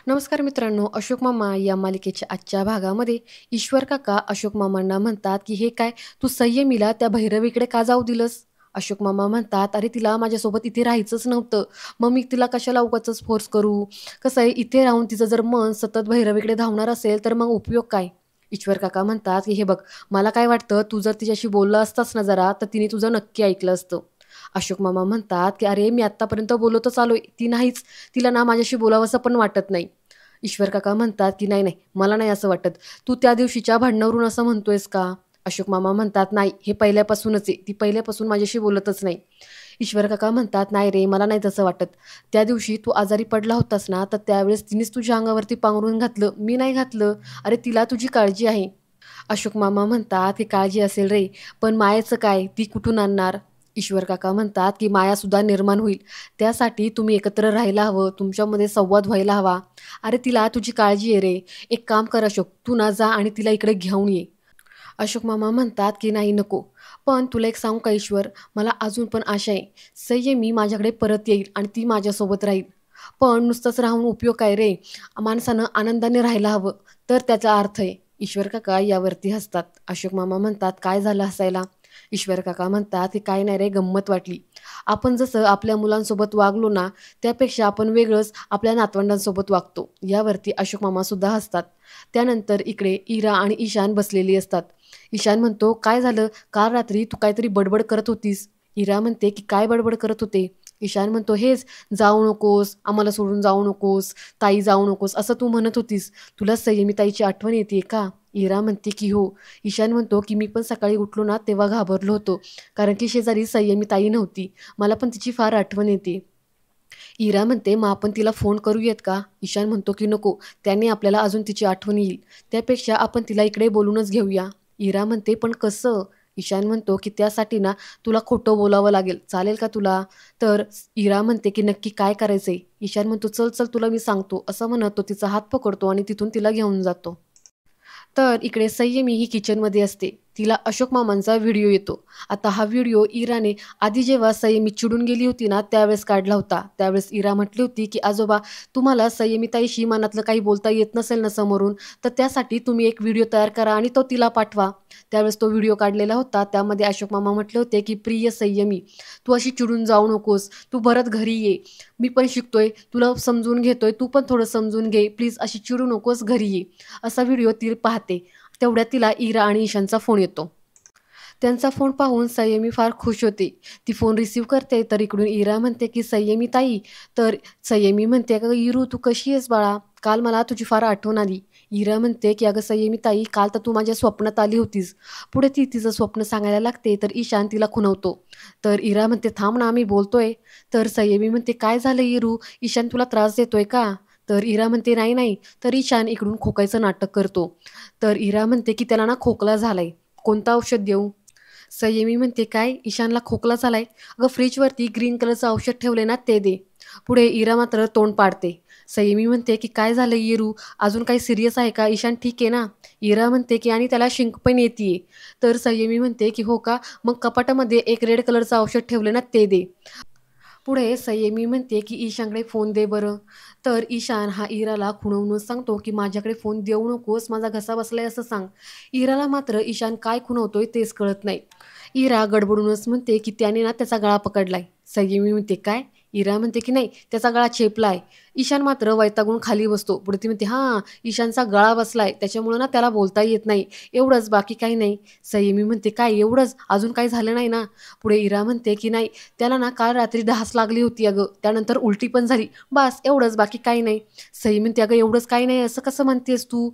नमस्कार मित्रांनो, अशोक मामा या मालिकेच्या आजच्या भागामध्ये ईश्वर काका अशोक मामांना म्हणतात की हे काय, तू संयमीला त्या भैरवीकडे का जाऊ दिलंस? अशोक मामा म्हणतात, अरे तिला माझ्यासोबत इथे राहायचंच नव्हतं, मग मी तिला कशाला उगाचच फोर्स करू? कसं आहे, इथे राहून तिचं जर मन सतत भैरवीकडे धावणार असेल तर मग उपयोग काय? ईश्वर काका म्हणतात की हे बघ, मला काय वाटतं, तू जर तिच्याशी बोलला असतास ना जरा, तर तिने तुझं नक्की ऐकलं असतं. अशोक मामा म्हणतात की अरे मी आत्तापर्यंत बोलतच आलोय, ती नाहीच, तिला ना माझ्याशी बोलावंसं पण वाटत नाही. ईश्वर काका म्हणतात की नाही नाही, मला नाही असं वाटत, तू त्या दिवशीच्या भांडणावरून असं म्हणतोयस का? अशोक मामा म्हणतात नाही, हे पहिल्यापासूनच आहे, ती पहिल्यापासून माझ्याशी बोलतच नाही. ईश्वर काका म्हणतात नाही रे, मला नाही तसं वाटत. त्या दिवशी तू आजारी पडला होतास ना, तर त्यावेळेस तिनेच तुझ्या अंगावरती पांघरून घातलं, मी नाही घातलं. अरे तिला तुझी काळजी आहे. अशोक मामा म्हणतात की काळजी असेल रे, पण मायेचं काय, ती कुठून आणणार? ईश्वर काका म्हणतात की माया सुद्धा निर्माण होईल, त्यासाठी तुम्ही एकत्र राहायला हवं, तुमच्यामध्ये संवाद व्हायला हवा. अरे तिला तुझी काळजी आहे रे. एक काम कर अशोक, तू ना जा आणि तिला इकडे घेऊन ये. अशोक मामा म्हणतात की नाही नको. पण तुला एक सांगू का ईश्वर, मला अजून पण आशा आहे, संयमी माझ्याकडे परत येईल आणि ती माझ्यासोबत राहील. पण नुसतंच राहून उपयोग काय रे? माणसानं आनंदाने राहायला हवं, तर त्याचा अर्थ आहे. ईश्वर काका यावरती हसतात. अशोक मामा म्हणतात काय झालं हसायला? ईश्वर काका म्हणतात की काय नाही रे, गंमत वाटली. आपण जसं आपल्या मुलांसोबत वागलो ना, त्यापेक्षा आपण वेगळंच आपल्या नातवंडांसोबत वागतो. यावरती अशोक मामा सुद्धा हसतात. त्यानंतर इकडे इरा आणि ईशान बसलेली असतात. ईशान म्हणतो काय झालं, काल रात्री तू काहीतरी बडबड करत होतीस. इरा म्हणते की काय बडबड करत होते? ईशान म्हणतो हेच, जाऊ नकोस, आम्हाला सोडून जाऊ नकोस, ताई जाऊ नकोस असं तू म्हणत होतीस. तुला संयमी ताईची आठवण येते का? इरा म्हणते की हो. ईशान म्हणतो की मी पण सकाळी उठलो ना तेव्हा घाबरलो होतो, कारण की शेजारी संयमी ताई नव्हती, मला पण तिची फार आठवण येते. इरा म्हणते मग आपण तिला फोन करूयात का? ईशान म्हणतो की नको, त्याने आपल्याला अजून तिची आठवण येईल, त्यापेक्षा आपण तिला इकडे बोलूनच घेऊया. इरा म्हणते पण कसं? ईशान म्हणतो की त्यासाठी ना तुला खोटं बोलावं लागेल, चालेल का तुला? तर इरा म्हणते की नक्की काय करायचंय? ईशान म्हणतो चल चल तुला मी सांगतो, असं म्हणत तो तिचा हात पकडतो आणि तिथून तिला घेऊन जातो. तर इकडे संयमी ही किचनमध्ये असते. तिला अशोक मामांचा व्हिडिओ येतो. आता हा व्हिडिओ इराने आधी जेव्हा संयमी चिडून गेली होती ना, त्यावेळेस काढला होता. त्यावेळेस इरा म्हटली होती की आजोबा, तुम्हाला संयमीताईशी मनातलं काही बोलता येत नसेल ना समोरून, तर त्यासाठी तुम्ही एक व्हिडिओ तयार करा आणि तो तिला पाठवा. त्यावेळेस तो व्हिडिओ काढलेला होता. त्यामध्ये अशोक मामा म्हटले होते की प्रिय संयमी, तू अशी चिडून जाऊ नकोस, तू परत घरी ये, मी पण शिकतोय, तुला समजून घेतोय, तू पण थोडं समजून घे प्लीज, अशी चिडू नकोस, घरी ये. असा व्हिडिओ ती पाहते. तेवढ्यात तिला इरा आणि ईशानचा फोन येतो. त्यांचा फोन पाहून संयमी फार खुश होते. ती फोन रिसीव्ह करते, तर इकडून इरा म्हणते की संयमी ताई. तर संयमी म्हणते अगं इरू, तू कशी आहेस बाळा? काल मला तुझी फार आठवण आली. इरा म्हणते की अगं संयमी ताई, काल तर तू माझ्या स्वप्नात आली होतीस. पुढे ती तिचं स्वप्न सांगायला लागते, तर ईशान तिला खुणवतो. तर इरा म्हणते थांब ना, आम्ही बोलतोय. तर संयमी म्हणते काय झालं इरू, ईशान तुला त्रास देतोय का? तर इरा म्हणते नाही नाही. तर ईशान इकडून खोकायचं नाटक करतो. तर इरा म्हणते की त्याला ना खोकला झालाय, कोणतं औषध देऊ? संयमी म्हणते काय, ईशानला खोकला झालाय? अगं फ्रीजवरती ग्रीन कलरचं औषध ठेवले ना, ते दे. पुढे इरा मात्र तोंड पाडते. संयमी म्हणते की काय झालं इरू, अजून काही सिरियस आहे का? ईशान ठीक आहे ना? इरा म्हणते की आणि त्याला शिंक पण येते. तर संयमी म्हणते की हो का, मग कपाटामध्ये एक रेड कलरचं औषध ठेवले ना, ते दे. पुढे संयमी म्हणते की ईशानकडे फोन दे बरं. तर ईशान हा इराला खुणवूनच सांगतो की माझ्याकडे फोन देऊ नकोस, माझा घसा बसलाय असं सांग. इराला मात्र ईशान काय खुणवतोय तेच कळत नाही. इरा गडबडूनच म्हणते की त्याने ना त्याचा गळा पकडलाय. संयमी म्हणते काय? इरा म्हणते की नाही, त्याचा गळा चेपलाय. ईशान मात्र वैतागून खाली बसतो. पुढे ती म्हणते हां, ईशानचा गळा बसलाय, त्याच्यामुळं ना त्याला बोलता येत नाही, एवढंच, बाकी काही नाही. संयमी म्हणते काय एवढंच, अजून काही झालं नाही ना? पुढे इरा म्हणते की नाही, त्याला ना काल रात्री ढास लागली होती अगं, त्यानंतर उलटी पण झाली, बस एवढंच, बाकी काही नाही. संयमी म्हणते अगं एवढंच काही नाही असं कसं म्हणतेस तू?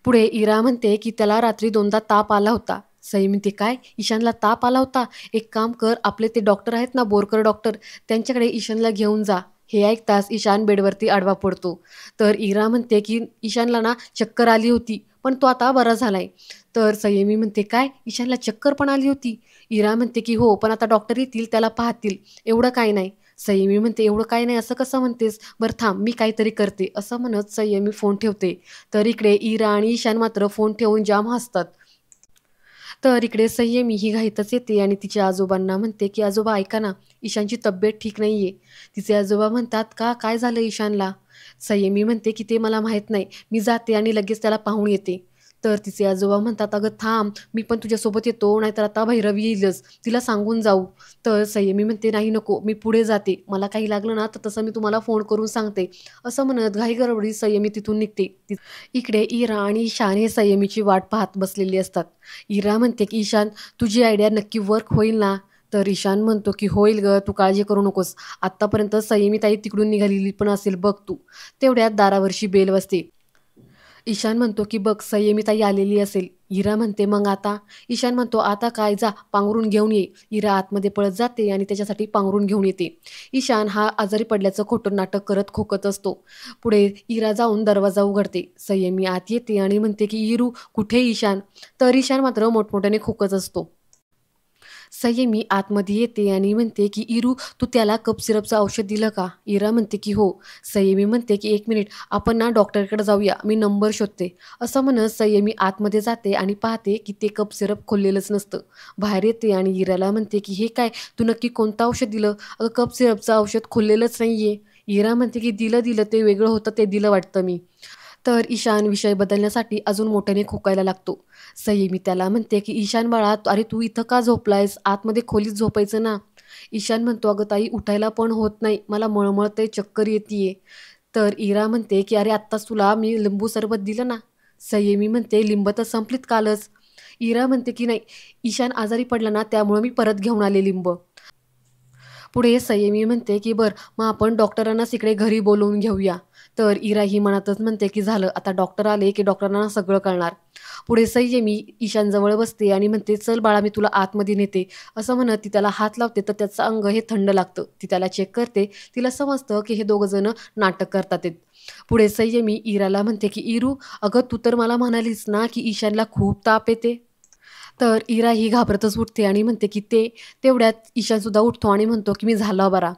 पुढे इरा म्हणते की त्याला रात्री 2दा ताप आला होता. सई म्हणते काय, ईशानला ताप आला होता? एक काम कर, आपले ते डॉक्टर आहेत ना, बोरकर डॉक्टर, त्यांच्याकडे ईशानला घेऊन जा. हे ऐकताच ईशान बेडवरती आडवा पडतो. तर इरा म्हणते की ईशानला ना चक्कर आली होती, पण तो आता बरा झालाय. तर संयमी म्हणते काय, ईशानला चक्कर पण आली होती? इरा म्हणते की हो, पण आता डॉक्टर येतील, त्याला पाहतील, एवढं काही नाही. संयमी म्हणते एवढं काही नाही असं कसं म्हणतेस, बरं थांब मी काहीतरी करते, असं म्हणत संयमी फोन ठेवते. तर इकडे इरा आणि ईशान मात्र फोन ठेवून जाम हसतात. तर इकडे संयमी ही घाईतच येते आणि तिच्या आजोबांना म्हणते की आजोबा ऐका ना, ईशानची तब्येत ठीक नाहीये. तिचे आजोबा म्हणतात का, काय झालं ईशानला? संयमी म्हणते की ते मला माहीत नाही. मी जाते आणि लगेच त्याला पाहून येते. तर तिचे आजोबा म्हणतात, "अगं थांब, मी पण तुझ्यासोबत येतो, नाहीतर आता भैरवी येईलच. तिला सांगून जाऊ." तर संयमी म्हणते, "नाही नको, मी पुढे जाते. मला काही लागलं ना, तर तसं मी तुम्हाला फोन करून सांगते." असं म्हणत घाईगडबडीत संयमी तिथून निघते. इकडे इरा आणि ईशान हे संयमीची वाट पाहत बसलेली असतात. इरा म्हणते की "ईशान, तुझी आयडिया नक्की वर्क होईल ना?" तर ईशान म्हणतो की "होईल गं, तू काळजी करू नकोस. आत्तापर्यंत संयमीताई तिकडून निघालेली पण असेल बघ तू." तेवढ्यात दारावरची बेल वाजते. ईशान म्हणतो की "बघ, संयमीताई आलेली असेल." इरा म्हणते "मग आता?" ईशान म्हणतो "आता काय, जा पांघरून घेऊन ये." इरा आतमध्ये पळत जाते आणि त्याच्यासाठी पांघरून घेऊन येते. ईशान हा आजारी पडल्याचं खोटं नाटक करत खोकत असतो. पुढे इरा जाऊन दरवाजा उघडते. संयमी आत येते आणि म्हणते की "इरू, कुठे ईशान?" तर ईशान मात्र मोठमोठ्याने खोकत असतो. संयमी आतमध्ये येते आणि म्हणते की "इरू, तू त्याला कफ सिरपचं औषध दिलं का?" इरा म्हणते की "हो." संयमी म्हणते की "एक मिनिट, आपण ना डॉक्टरकडे जाऊया, मी नंबर शोधते." असं म्हणत संयमी आतमध्ये जाते आणि पाहते की ते कफ सिरप खोललेलंच नसतं. बाहेर येते आणि इराला म्हणते की "हे काय, तू नक्की कोणतं औषध दिलं?" "अगं, कफ सिरपचं औषध खोललेलंच नाहीये." इरा म्हणते की दिलं ते वेगळं होतं, ते दिलं वाटतं मी." तर ईशान विषय बदलण्यासाठी अजून मोठ्याने खोकायला लागतो. संयमी त्याला म्हणते की "ईशान बाळा, अरे तू इथं का झोपलायस? आतमध्ये खोलीत झोपायचं ना." ईशान म्हणतो "अगं ताई, उठायला पण होत नाही. मला मळमळतंय, चक्कर येतीये." तर इरा म्हणते की "अरे आत्ताच तुला मी लिंबू सरबत दिलं ना." संयमी म्हणते "लिंब तर संपलीत कालच." इरा म्हणते की "नाही, ईशान आजारी पडला ना, त्यामुळे मी परत घेऊन आले लिंब." पुढे संयमी म्हणते की "बरं, मग आपण डॉक्टरांनाच इकडे घरी बोलवून घेऊया." तर इरा ही मनातच म्हणते की "झालं, आता डॉक्टर आले की डॉक्टरांना सगळं कळणार." पुढे संयमी ईशानजवळ बसते आणि म्हणते "चल बाळा, मी तुला आतमध्ये नेते." असं म्हणत ती त्याला हात लावते तर त्याचं अंग हे थंड लागतं. ती त्याला चेक करते. तिला समजतं की हे दोघं जण नाटक करतात आहेत. पुढे संयमी इराला म्हणते की "इरू, अगं तू तर मला म्हणालीस ना की ईशानला खूप ताप येते." तर इरा ही घाबरतच उठते आणि म्हणते की तेवढ्यात ईशानसुद्धा उठतो आणि म्हणतो की "मी झाला बरा."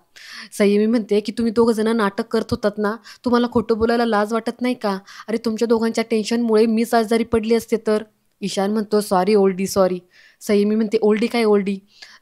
संयमी म्हणते की "तुम्ही दोघं जण नाटक करत होतात ना, तुम्हाला खोटं बोलायला लाज वाटत नाही का? अरे तुमच्या दोघांच्या टेन्शनमुळे मीच आजारी पडली असते तर." ईशान म्हणतो "सॉरी ओल्डी, सॉरी." संयमी म्हणते "ओल्डी काय ओल्डी?"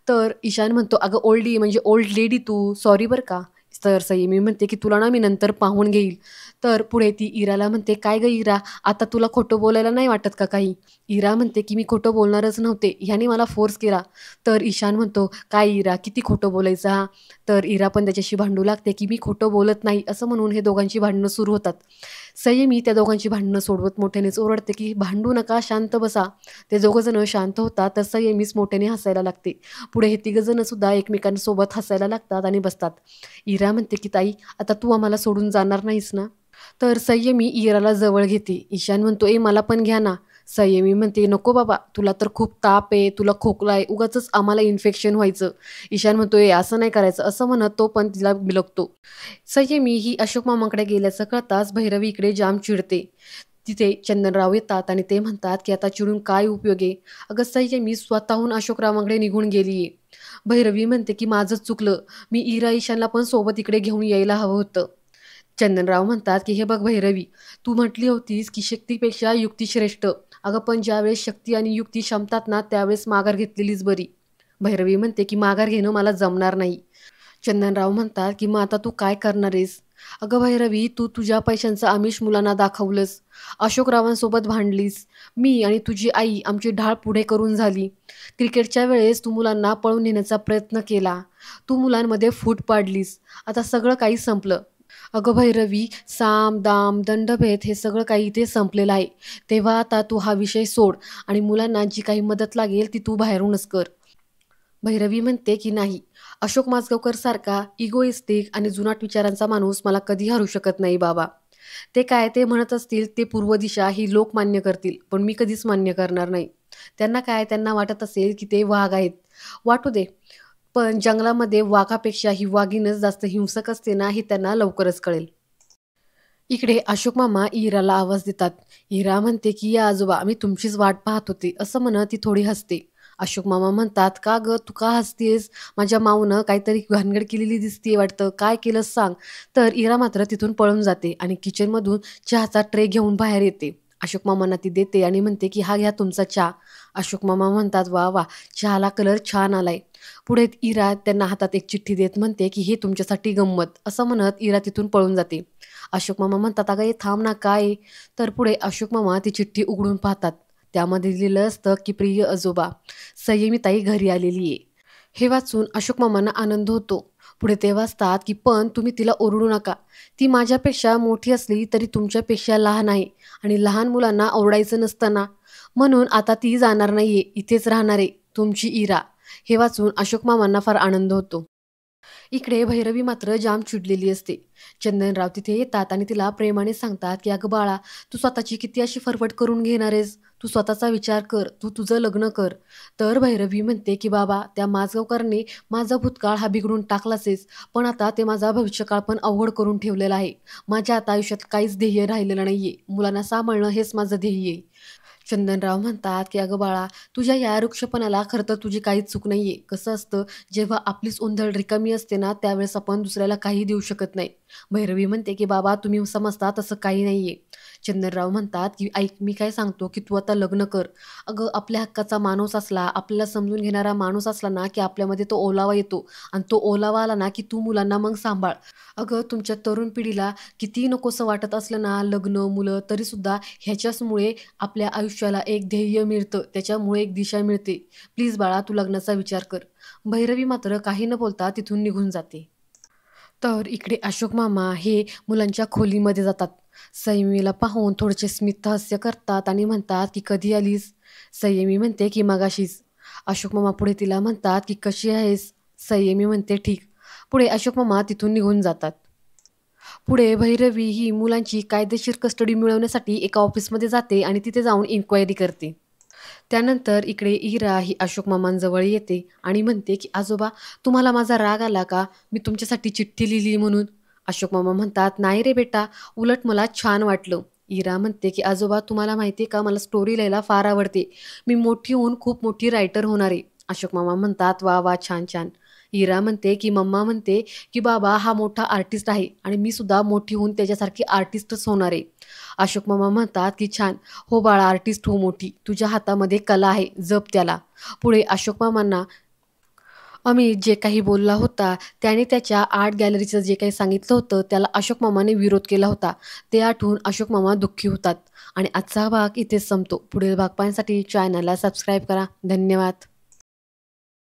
तर ईशान म्हणतो "अगं ओल्डी म्हणजे ओल्ड लेडी तू, सॉरी बरं का." तर संयमी म्हणते की "तुला ना मी नंतर पाहून घेईल." तर पुढे ती इराला म्हणते "काय गं इरा, आता तुला खोटं बोलायला नाही वाटत का काही?" इरा म्हणते की "मी खोटं बोलणारच नव्हते, ह्याने मला फोर्स केला." तर ईशान म्हणतो "काय इरा, किती खोटं बोलायचं हां?" तर इरा पण त्याच्याशी भांडू लागते की "मी खोटं बोलत नाही." असं म्हणून हे दोघांची भांडणं सुरू होतात. संयमी त्या दोघांची भांडणं सोडवत मोठ्यानेच ओरडते की "भांडू नका, शांत बसा." ते दोघंजणं शांत होतात तर संयमीच मोठ्याने हसायला लागते. पुढे हे तिघंजणं सुद्धा एकमेकांसोबत हसायला लागतात आणि बसतात. इरा म्हणते की "ताई, आता तू आम्हाला सोडून जाणार नाहीस ना?" तर संयमी इराला जवळ घेते. ईशान म्हणतो "ए मला पण घ्या ना." संयमी म्हणते "नको बाबा, तुला तर खूप ताप आहे, तुला खोकला आहे, उगाचच आम्हाला इन्फेक्शन व्हायचं." ईशान म्हणतो "ए असं नाही करायचं." असं म्हणत तो पण तिला बिलगतो. संयमी ही अशोक मामाकडे गेल्याचं कळताच भैरवी इकडे जाम चिडते. तिथे चंदनराव येतात आणि ते म्हणतात की "आता चिडून काय उपयोग आहे? अगं संयमी स्वतःहून अशोकरावांकडे निघून गेलीये." भैरवी म्हणते की "माझंच चुकलं. मी इरा ईशानला पण सोबत इकडे घेऊन यायला हवं होतं." चंदनराव म्हणतात की "हे बघ भैरवी, तू म्हटली होतीस की शक्तीपेक्षा युक्ती श्रेष्ठ. अगं पण ज्यावेळेस शक्ती आणि युक्ती क्षमतात ना, त्यावेळेस माघार घेतलेलीच बरी." भैरवी म्हणते की "माघार घेणं मला जमणार नाही." चंदनराव म्हणतात की "मग आता तू काय करणार आहेस?" "अगं भैरवी, तू तुझ्या पैशांचं आमिष मुलांना दाखवलंस. अशोकरावांसोबत भांडलीस. मी आणि तुझी आई आमची ढाल पुढे करून झाली. क्रिकेटच्या वेळेस तू मुलांना पळून नेण्याचा प्रयत्न केला. तू मुलांमध्ये फूट पाडलीस. आता सगळं काही संपलं." "अगं भैरवी, साम, दाम, दंडभेद हे सगळं काही इथे संपलेलं आहे. तेव्हा आता तू हा विषय सोड आणि मुलांना जी काही मदत लागेल ती तू बाहेरूनच कर." भैरवी म्हणते की "नाही, अशोक माजगावकर सारखा इगोइस्टिक आणि जुनाट विचारांचा माणूस मला कधी हरू शकत नाही बाबा. ते काय ते म्हणत असतील ते पूर्व दिशा ही लोक मान्य करतील, पण मी कधीच मान्य करणार नाही. त्यांना काय, त्यांना वाटत असेल की ते वाघ आहेत. वाटू दे, पण जंगलामध्ये वाघापेक्षा ही वाघीणच जास्त हिंसक असते ना, हे त्यांना लवकरच कळेल." इकडे अशोक मामा इराला आवाज देतात. इरा म्हणते की "या आजोबा, मी तुमचीच वाट पाहत होते." असं म्हणत ती थोडी हसते. अशोक मामा म्हणतात "का गं, तू का हसतेस? माझ्या माऊनं काहीतरी भानगड केलेली दिसतीये वाटतं, काय केलंस सांग." तर इरा मात्र तिथून पळून जाते आणि किचनमधून चहाचा ट्रे घेऊन बाहेर येते. अशोक मामांना ती देते आणि म्हणते की "हा घ्या तुमचा चहा." अशोक मामा म्हणतात "वा वा, चहाला कलर छान आलाय." पुढे इरा त्यांना हातात एक चिठ्ठी देत म्हणते की "हे तुमच्यासाठी गंमत." असं म्हणत इरा तिथून पळून जाते. अशोक मामा म्हणतात, "अगं हे थांब ना, काय आहे?" तर पुढे अशोक मामा ती चिठ्ठी उघडून पाहतात. त्यामध्ये लिहिलेलं असतं, की "प्रिय आजोबा, संयमीताई घरी आलेली आहे." हे वाचून अशोक मामांना आनंद होतो. पुढे ते वाचतात, की "पण तुम्ही तिला ओरडू नका. ती माझ्यापेक्षा मोठी असली तरी तुमच्यापेक्षा लहान आहे आणि लहान मुलांना ओरडायचं नसतं ना. म्हणून आता ती जाणार नाहीये, इथेच राहणार आहे, तुमची इरा." हे वाचून अशोक मामांना फार आनंद होतो. इकडे भैरवी मात्र जाम चिडलेली असते. चंदनराव तिथे येतात आणि तिला प्रेमाने सांगतात, की "अगं बाळा, तू स्वतःची किती अशी फरफट करून घेणार आहेस? तू स्वतःचा विचार कर, तू तुझं लग्न कर." तर भैरवी म्हणते, की "बाबा, त्या माझगावकरांनी माझा भूतकाळ हा बिघडून टाकलाच आहेच, पण आता ते माझा भविष्यकाळ पण अवघड करून ठेवलेला आहे. माझ्या आता आयुष्यात काहीच ध्येय राहिलेलं नाहीये. मुलांना सांभाळणं हेच माझं ध्येय आहे." चंदनराव म्हणतात, की "अगं बाळा, तुझ्या या रुक्षपणाला खरं तर तुझी काहीच चूक नाहीये. कसं असतं, जेव्हा आपलीच ओंधळ रिकामी असते ना, त्यावेळेस आपण दुसऱ्याला काही देऊ शकत नाही." भैरवी म्हणते, की "बाबा, तुम्ही समजता तसं काही नाहीये." चंदनराव म्हणतात, की "ऐक, मी काय सांगतो, की तू आता लग्न कर. अगं, आपल्या हक्काचा माणूस असला, आपल्याला समजून घेणारा माणूस असला ना, की आपल्यामध्ये तो ओलावा येतो आणि तो ओलावा आला ना, की तू मुलांना मग सांभाळ. अगं, तुमच्या तरुण पिढीला कितीही नकोसं वाटत असलं ना, लग्न, मुलं, तरीसुद्धा ह्याच्याचमुळे आपल्या आयुष्याला एक ध्येय मिळतं, त्याच्यामुळे एक दिशा मिळते. प्लीज बाळा, तू लग्नाचा विचार कर." भैरवी मात्र काही न बोलता तिथून निघून जाते. तर इकडे अशोक मामा हे मुलांच्या खोलीमध्ये जातात. संयमीला पाहून थोडेसे स्मितहास्य करतात आणि म्हणतात, की "कधी आलीस?" संयमी म्हणते, की "मगाशीच." अशोक मामा पुढे तिला म्हणतात, की "कशी आहेस?" संयमी म्हणते, "ठीक." पुढे अशोक मामा तिथून निघून जातात. पुढे भैरवी ही मुलांची कायदेशीर कस्टडी मिळवण्यासाठी एका ऑफिसमध्ये जाते आणि तिथे जाऊन इन्क्वायरी करते. त्यानंतर इकडे इरा ही अशोक मामांजवळ येते आणि म्हणते, की "आजोबा, तुम्हाला माझा राग आला का? मी तुमच्यासाठी चिठ्ठी लिहिली म्हणून." अशोक मामा म्हणतात, "नाही रे बेटा, उलट मला छान वाटलं." इरा म्हणते, की "आजोबा, तुम्हाला माहिती आहे का, मला स्टोरी लिहायला फार आवडते. मी मोठी होऊन खूप मोठी रायटर होणार आहे." अशोक मामा म्हणतात, "वाह! वाह! छान, छान." इरा म्हणते, की "मम्मा म्हणते, की बाबा हा मोठा आर्टिस्ट आहे आणि मी सुद्धा मोठी होऊन त्याच्यासारखी आर्टिस्टच होणार आहे." अशोक मामा म्हणतात, की "छान. हो बाळा, आर्टिस्ट हो मोठी. तुझ्या हातामध्ये कला आहे, जप त्याला." पुढे अशोक मामांना अमित जे काही बोलला होता, त्याने त्याच्या आर्ट गॅलरीचं जे काही सांगितलं होतं, त्याला अशोक मामाने विरोध केला होता. ते आठवून अशोक मामा दुःखी होतात आणि आजचा हा भाग इथेच संपतो. पुढील भाग पाहण्यासाठी चॅनलला सबस्क्राईब करा. धन्यवाद.